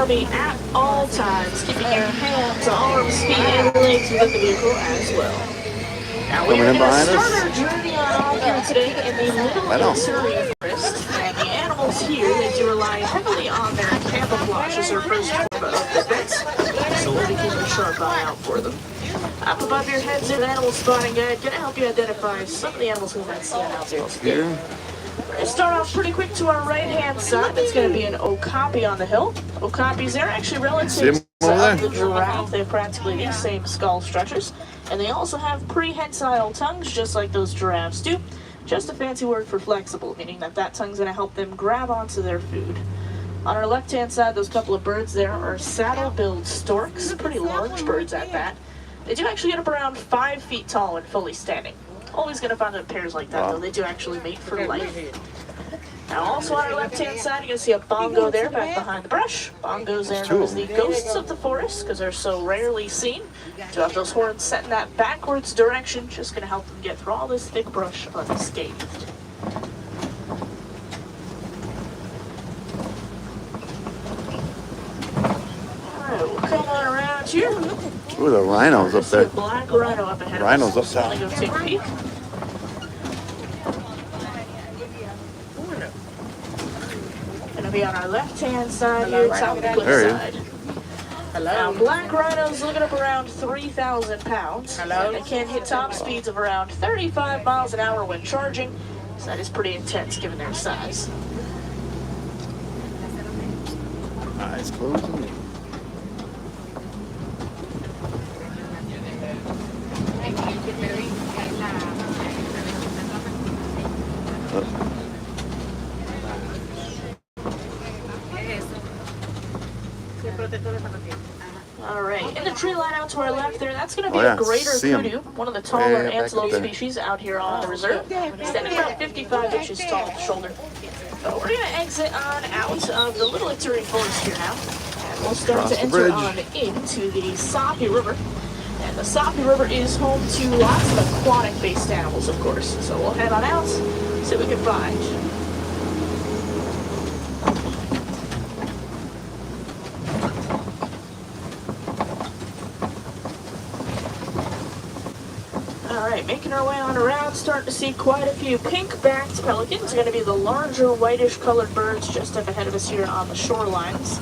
army at all times, keeping your hands, arms, feet, and legs within the vehicle as well. Now we are going to start our journey on off here today in the Little Interior Forest, and the animals here, they do rely heavily on their camouflage as their first form of defense, so we'll be keeping a sharp eye out for them. Up above your heads is an animal spotting guide, going to help you identify some of the animals we might see out there today. We're going to start off pretty quick to our right-hand side. That's going to be an okapi on the hill. Okapis, they're actually relatives of the giraffe. They have practically the same skull structures. And they also have prehensile tongues, just like those giraffes do. Just a fancy word for flexible, meaning that that tongue's going to help them grab onto their food. On our left-hand side, those couple of birds there are saddle-billed storks. Pretty large birds at that. They do actually get up around 5 feet tall when fully standing. Always going to find them in pairs like that, though. They do actually mate for life. Now, also on our left-hand side, you're going to see a bongo there back behind the brush. Bongos there known as the ghosts of the forest because they're so rarely seen. Do have those horns set in that backwards direction, just going to help them get through all this thick brush unscathed. Alright, we'll come on around here. Ooh, the rhinos up there. A black rhino up ahead Rhinos of us. up top. Go take a peek. Gonna be on our left-hand side here, top of the cliffside. Now, black rhinos looking up around 3,000 pounds. They can hit top speeds of around 35 miles an hour when charging, so that is pretty intense given their size. Eyes closed. Alright, in the tree line out to our left there, that's going to be a greater kudu, one of the taller antelope species out here on the reserve. Standing about 55 inches tall at the shoulder. So we're going to exit on out of the Little Interior Forest here now. And we'll start to enter on into the Sapi River. And the Sapi River is home to lots of aquatic-based animals, of course. So we'll head on out, see what we can find. Alright, making our way on around, starting to see quite a few pink-backed pelicans. Going to be the larger whitish-colored birds just up ahead of us here on the shorelines.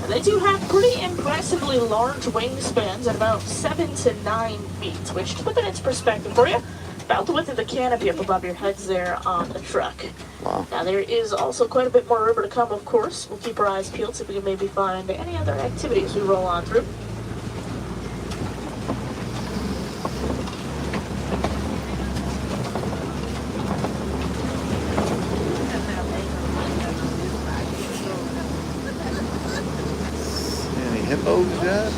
And they do have pretty impressively large wingspans at about 7 to 9 feet, which, to put that into perspective for you, about the width of the canopy up above your heads there on the truck. Wow. Now, there is also quite a bit more river to come, of course. We'll keep our eyes peeled, see if we can maybe find any other activities we roll on through. Hippos yet?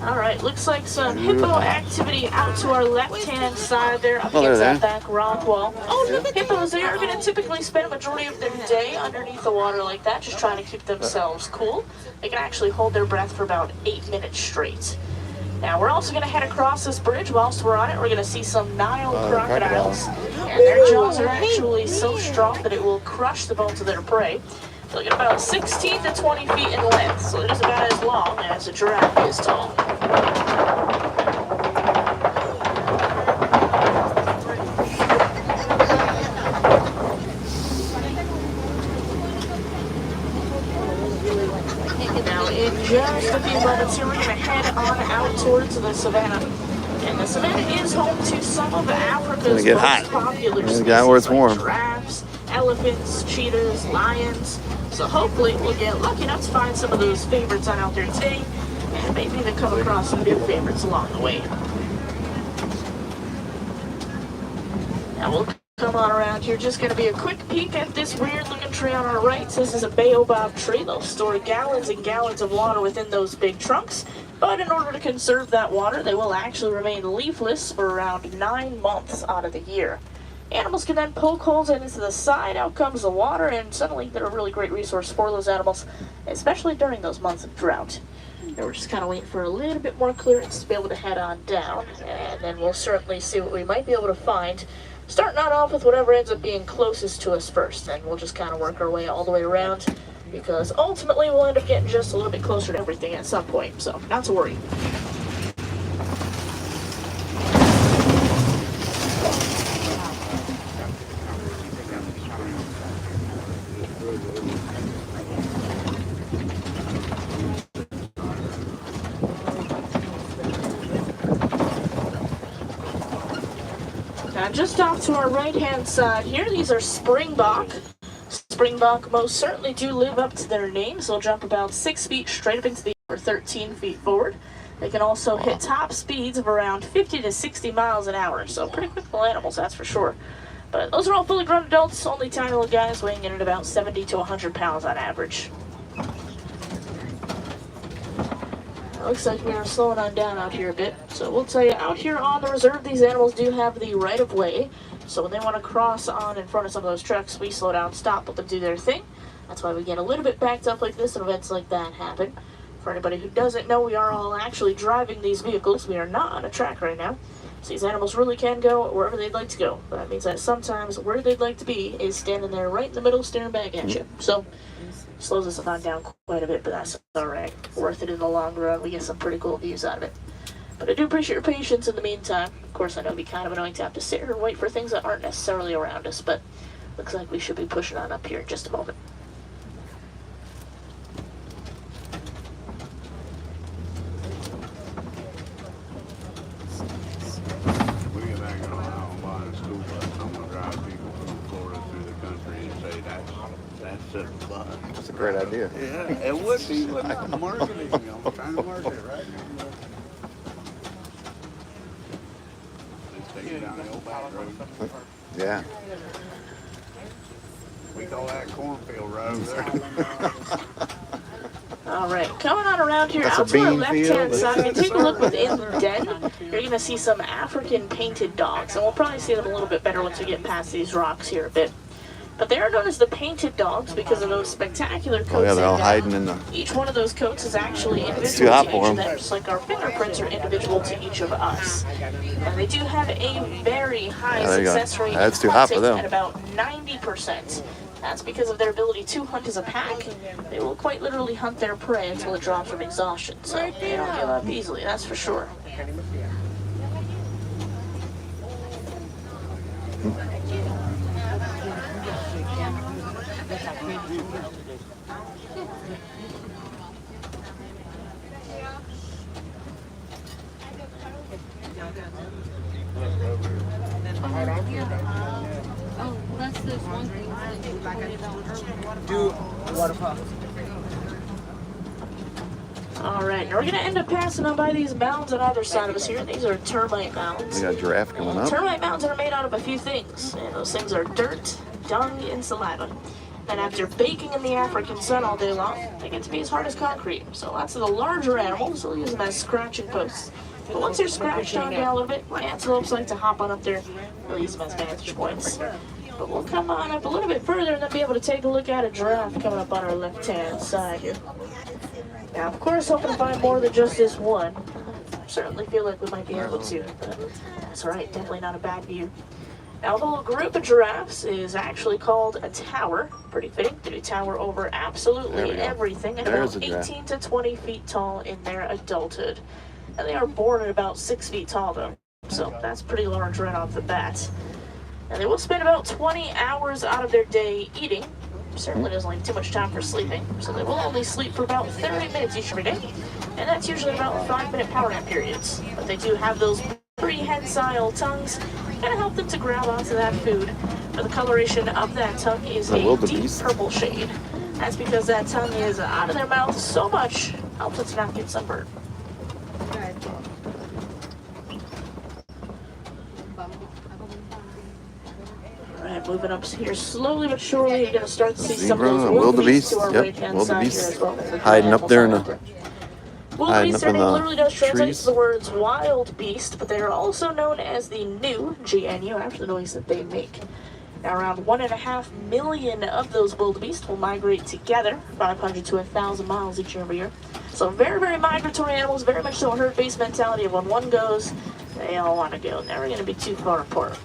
Alright, looks like some hippo activity out to our left-hand side there up against that back rock wall. Oh, hippos, they are going to typically spend a majority of their day underneath the water like that, just trying to keep themselves cool. They can actually hold their breath for about 8 minutes straight. Now, we're also going to head across this bridge. Whilst we're on it, we're going to see some Nile crocodiles. And their jaws are actually so strong that it will crush the bones of their prey. They'll get about 16 to 20 feet in length, so it is about as long as a giraffe is tall. Now, in just a few moments here, we're going to head on out towards the Savanna. And the Savanna is home to some of Africa's most popular species, like giraffes, elephants, cheetahs, lions. So hopefully we'll get lucky enough to find some of those favorites on out there today, and maybe even come across some new favorites along the way. Now we'll come on around here, just going to be a quick peek at this weird looking tree on our right. This is a baobab tree. They'll store gallons and gallons of water within those big trunks, but in order to conserve that water, they will actually remain leafless for around 9 months out of the year. Animals can then poke holes into the side, out comes the water, and suddenly they're a really great resource for those animals, especially during those months of drought. And we're just kind of waiting for a little bit more clearance to be able to head on down, and then we'll certainly see what we might be able to find. Starting on off with whatever ends up being closest to us first, and we'll just kind of work our way all the way around, because ultimately we'll end up getting just a little bit closer to everything at some point, so not to worry. Now just off to our right-hand side here, these are springbok. Springbok most certainly do live up to their names. They'll jump about 6 feet straight up into the air, or 13 feet forward. They can also hit top speeds of around 50 to 60 miles an hour, so pretty quick little animals, that's for sure. But those are all fully grown adults, only tiny little guys weighing in at about 70 to 100 pounds on average. Looks like we are slowing on down out here a bit. So we'll tell you, out here on the reserve, these animals do have the right of way. So when they want to cross on in front of some of those trucks, we slow down, stop, let them do their thing. That's why we get a little bit backed up like this and events like that happen. For anybody who doesn't know, we are all actually driving these vehicles. We are not on a track right now. So these animals really can go wherever they'd like to go. But that means that sometimes where they'd like to be is standing there right in the middle staring back at you. So slows us on down quite a bit, but that's alright. Worth it in the long run. We get some pretty cool views out of it. But I do appreciate your patience in the meantime. Of course, I know it'd be kind of annoying to have to sit here and wait for things that aren't necessarily around us, but looks like we should be pushing on up here in just a moment. That's a great idea. Yeah, it would be. I'm marketing it. I'm trying to market it right now. They take it down the old back road. Yeah. We call that cornfield road there. All right, coming on around here That's a out to our bean left-hand field. side, if you take a look within the den, you're going to see some African painted dogs, and we'll probably see them a little bit better once we get past these rocks here a bit. But they are known as the painted dogs because of those spectacular coats. Oh yeah, they're all they've got. hiding in the... Each one of those coats is actually too individual hot to for each of 'em. them, just like our fingerprints are individual to each of us. And they do have a very high Yeah, there you go. success rate That's too hot for hunting them. at about 90%. That's because of their ability to hunt as a pack. They will quite literally hunt their prey until it drops from exhaustion, so they don't give up easily, that's for sure. Oh, that's this one thing that you pointed out earlier. Do waterfall. Alright, now we're going to end up passing on by these mounds on either side of us here. These are termite mounds. We got a giraffe coming up. Termite mounds are made out of a few things, and those things are dirt, dung, and saliva. And after baking in the African sun all day long, they get to be as hard as concrete. So lots of the larger animals will use them as scratching posts. But once they're scratched on down a little bit, antelopes like to hop on up there. They'll use them as vantage points. But we'll come on up a little bit further and then be able to take a look at a giraffe coming up on our left-hand side here. Now, of course, hoping to find more than just this one. Certainly feel like we might be able to, but that's alright, definitely not a bad view. Now, the whole group of giraffes is actually called a tower. Pretty fitting. They do tower over absolutely everything, and There's about a giraffe. 18 to 20 feet tall in their adulthood. And they are born at about 6 feet tall, though, so that's pretty large right off the bat. And they will spend about 20 hours out of their day eating. Certainly doesn't leave too much time for sleeping, so they will only sleep for about 30 minutes each every day, and that's usually about 5-minute power nap periods. But they do have those prehensile tongues, kind of help them to grab onto that food. But the coloration of that tongue is a deep wildebeest. purple shade. That's because that tongue is out of their mouth so much, helps it to not get sunburned. Alright, moving up here slowly but surely, you're going to start to see some of Zebra, those a wildebeest to our wildebeest, right-hand yep, side here wildebeest. as well. Hiding up there in the- Wildebeest, hiding their up in name the literally does translate trees. to the words wild beast, but they are also known as the new GNU after the noise that they make. Now, around 1.5 million of those wildebeest will migrate together, 500 to 1,000 miles each and every year. So very, very migratory animals, very much so a herd-based mentality of when one goes, they all want to go. Never going to be too far apart.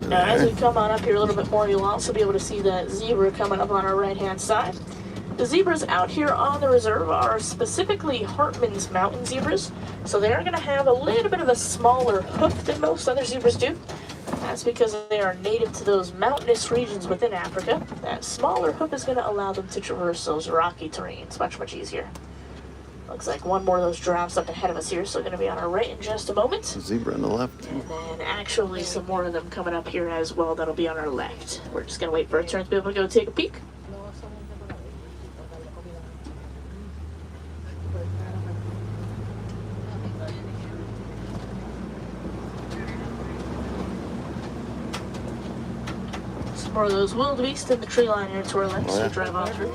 Now, as we come on up here a little bit more, you'll also be able to see that zebra coming up on our right-hand side. The zebras out here on the reserve are specifically Hartman's mountain zebras, so they are going to have a little bit of a smaller hoof than most other zebras do. That's because they are native to those mountainous regions within Africa. That smaller hoof is going to allow them to traverse those rocky terrains much, much easier. Looks like one more of those giraffes up ahead of us here, so going to be on our right in just a moment. Zebra on the left. And then actually some more of them coming up here as well that'll be on our left. We're just going to wait for a turn to be able to go take a peek. Some more of those wildebeest in the tree line here to our left, so we drive on through.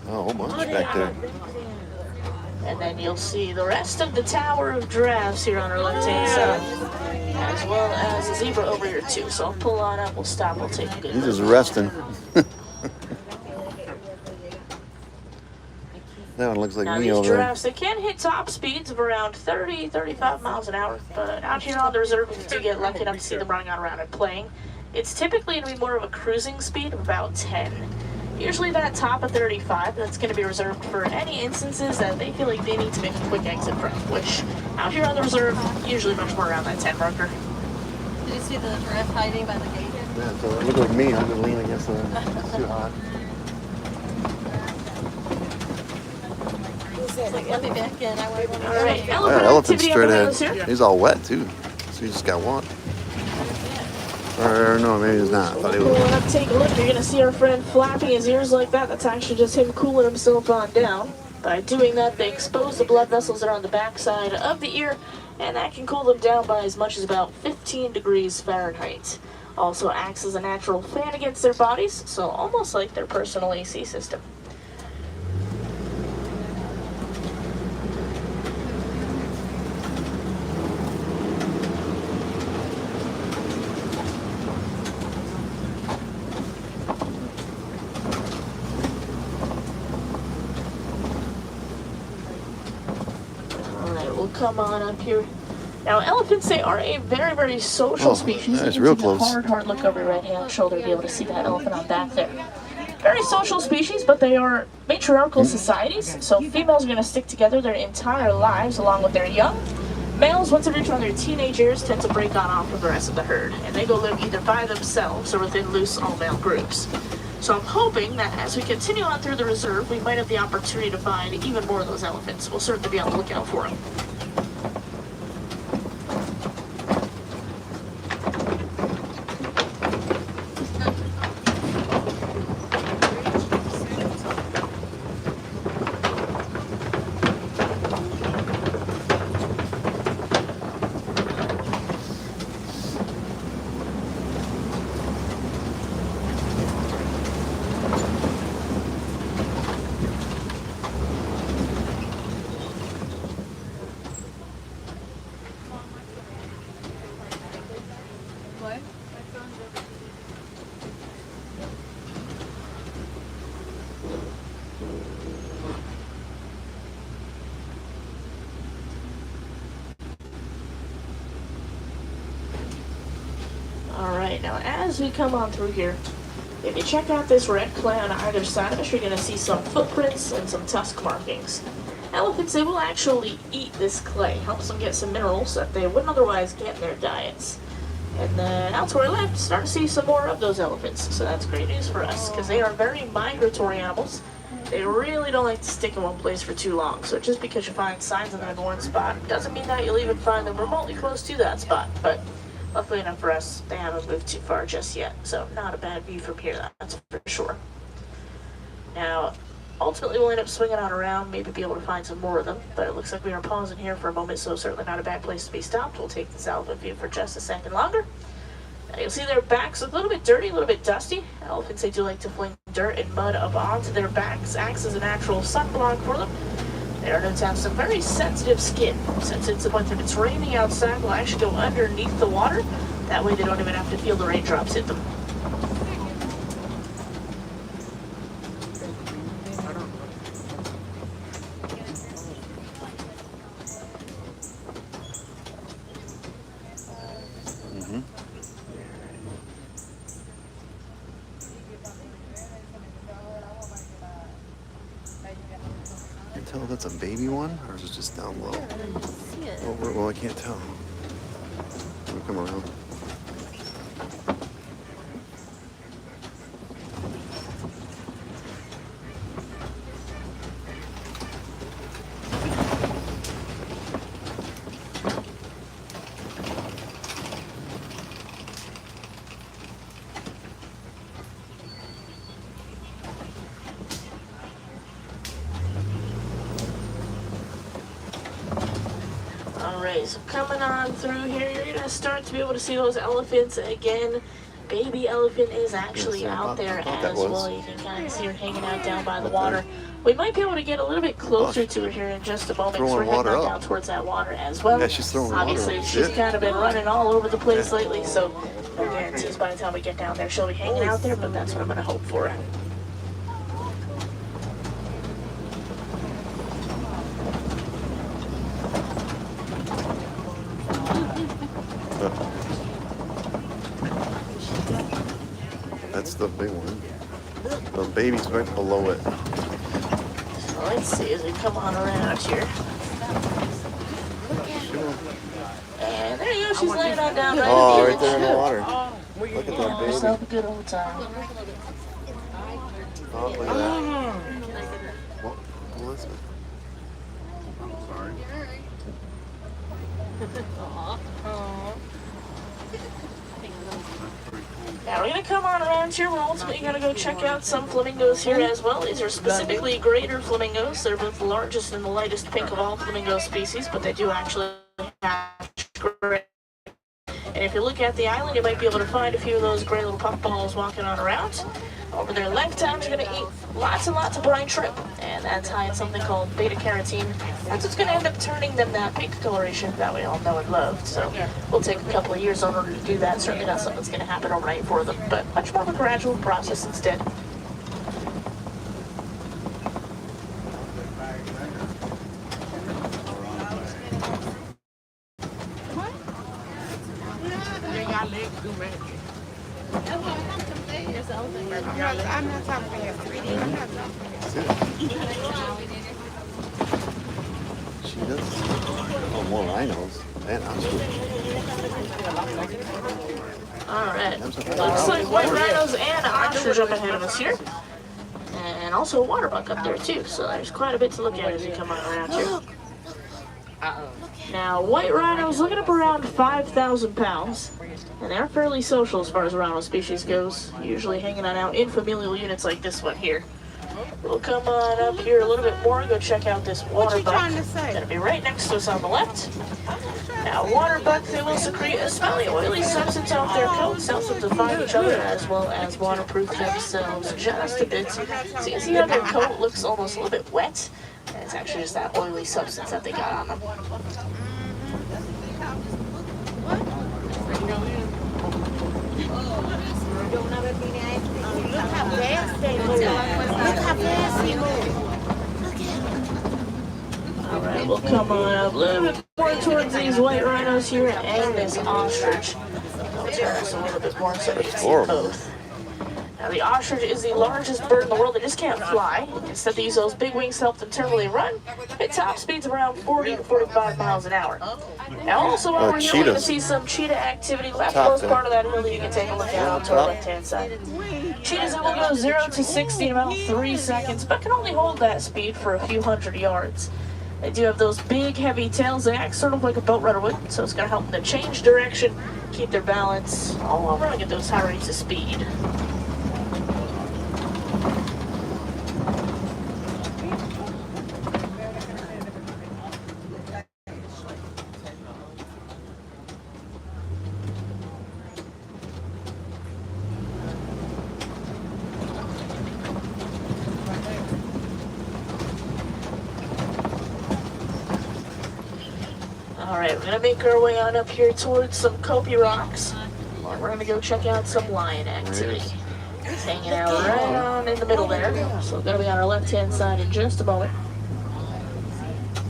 Oh, a whole bunch back there. And then you'll see the rest of the tower of giraffes here on our left-hand side, as well as a zebra over here too. So I'll pull on up, we'll stop, we'll take a good He's look. just resting. That one looks like Now me these over there. giraffes, they can hit top speeds of around 30, 35 miles an hour, but out here on the reserve, if you do get lucky enough to see them running on around and playing, it's typically going to be more of a cruising speed of about 10. Usually that top of 35, that's going to be reserved for any instances that they feel like they need to make a quick exit from, which out here on the reserve, usually much more around that 10 marker. Did you see the giraffe hiding by the gate? Yeah, so it looked like me. I'm just leaning against the. It's too hot. It's like, let me back in. I want to All right, Yeah, elephant elephant's activity straight up ahead ahead. here. He's all wet too. So he just got one. Or no, maybe he's not. I thought he was. Pulling up, take a look. You're going to see our friend flapping his ears like that. That's actually just him cooling himself on down. By doing that, they expose the blood vessels that are on the backside of the ear, and that can cool them down by as much as about 15 degrees Fahrenheit. Also acts as a natural fan against their bodies, so almost like their personal AC system. Come on up here. Now, elephants, they are a very, very social species. Nice, You can real take a close. hard look over your right-hand shoulder to be able to see that elephant on back there. Very social species, but they are matriarchal societies, so females are going to stick together their entire lives along with their young. Males, once they reach around their teenage years, tend to break on off from the rest of the herd, and they go live either by themselves or within loose all-male groups. So I'm hoping that as we continue on through the reserve, we might have the opportunity to find even more of those elephants. We'll certainly be on the lookout for them. What? Alright, now as we come on through here, if you check out this red clay on either side of us, you're going to see some footprints and some tusk markings. Elephants, they will actually eat this clay. Helps them get some minerals that they wouldn't otherwise get in their diets. And then out to our left, start to see some more of those elephants. So that's great news for us, because they are very migratory animals. They really don't like to stick in one place for too long. So just because you find signs of them in one spot, doesn't mean that you'll even find them remotely close to that spot. But luckily enough for us, they haven't moved too far just yet. So not a bad view from here, that's for sure. Now, ultimately we'll end up swinging on around, maybe be able to find some more of them. But it looks like we are pausing here for a moment, so certainly not a bad place to be stopped. We'll take this elephant view for just a second longer. Now you'll see their backs a little bit dirty, a little bit dusty. Elephants, they do like to fling dirt and mud up onto their backs, acts as a natural sunblock for them. They are known to have some very sensitive skin. Since it's if it's raining outside, they'll actually go underneath the water. That way they don't even have to feel the raindrops hit them. Tell if that's a baby one or is it just down low? Over, well, I can't tell. We'll come around. Alright, so coming on through here, you're going to start to be able to see those elephants again. Baby elephant is actually out there as well. You can kind of see her hanging out down by the water. We might be able to get a little bit closer to her here in just a moment because we're heading down towards that water as well. Yeah, she's throwing Obviously, water. she's kind of been running all over the place lately, so no guarantees by the time we get down there she'll be hanging out there, but that's what I'm going to hope for. That's the big one. The baby's right below it. So let's see as we come on around here. And there you go, she's laying on down by Oh, the right there in the water. Look at Having that baby. herself a good old time. Oh, look at that. What is it? I'm sorry. Now we're going to come on around here. We're ultimately going to go check out some flamingos here as well. These are specifically greater flamingos. They're both the largest and the lightest pink of all flamingo species, but they do actually hatch gray. And if you look at the island, you might be able to find a few of those gray little puffballs walking on around. Over their lifetimes, you're going to eat lots and lots of brine shrimp, and that's high in something called beta-carotene. That's what's going to end up turning them that pink coloration that we all know and love. So we'll take a couple of years in order to do that. Certainly not something that's going to happen overnight for them, but much more of a gradual process instead. I'm not talking about your 3D. I'm not talking Cheetahs. Oh, more rhinos. And Alright, looks like white rhinos and ostrich up ahead of us here. And also a water buck up there too, so there's quite a bit to look at as we come on around here. Now, white rhinos looking up around 5,000 pounds, and they're fairly social as far as rhino species goes, usually hanging out in familial units like this one here. We'll come on up here a little bit more and go check out this water buck. Gonna be right next to us on the left. Now, water buck, they will secrete a smelly, oily substance off their coats, helps them to find each other as well as waterproof themselves just a bit. So you can see how their coat looks almost a little bit wet, and it's actually just that oily substance that they got on them. Look how fast they move. Look how fast he moves. Alright, we'll come on up a little bit more towards these white rhinos here and this ostrich. I'll turn us a little bit more so we can see both. Now, the ostrich is the largest bird in the world. They just can't fly. Instead, they use those big wings to help them terminally run at top speeds of around 40 to 45 miles an hour. Now, also, while we're here, we're going to see some cheetah activity. Leftmost part of that hill that you can take a look at on to our left-hand side. Cheetahs will go 0 to 60 in about 3 seconds, but can only hold that speed for a few hundred yards. They do have those big, heavy tails. They act sort of like a boat rudder would, so it's going to help them to change direction, keep their balance, all while running at those high rates of speed. Alright, we're gonna make our way on up here towards some Kopi rocks. And we're gonna go check out some lion activity. It's hanging out right on in the middle there. So we're gonna be on our left-hand side in just a moment.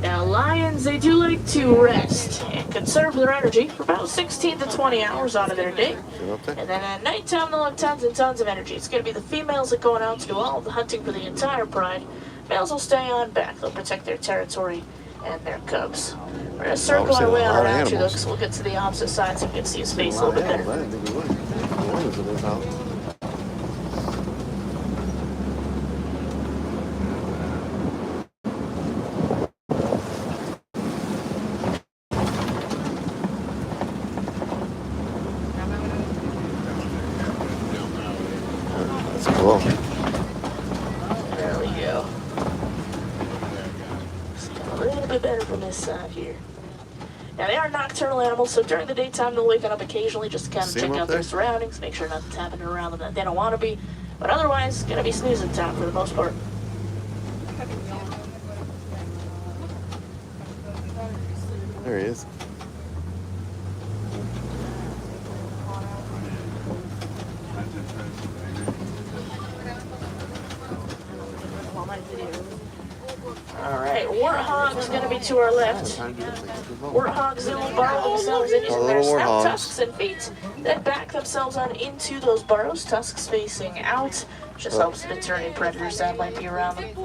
Now, lions, they do like to rest and conserve their energy for about 16 to 20 hours out of their day. And then at nighttime, they'll have tons and tons of energy. It's going to be the females that are going out to do all of the hunting for the entire pride. Males will stay on back. They'll protect their territory and their cubs. We're going to circle our way on our entry, though, so we'll get to the opposite side so you can see his face a little bit better. I didn't think we would. As long as it is out. Cool. There we go. Just get a little bit better from this side here. Now, they are nocturnal animals, so during the daytime, they'll wake up occasionally just to kind of check out their surroundings, make sure nothing's happening around them that they don't want to be. But otherwise, going to be snoozing time for the most part. There he is. Alright, warthog's going to be to our left. Warthogs, they will burrow themselves into their snout tusks and feet, then back themselves on into those burrows, tusks facing out. Just helps to deter any predators that might be around them.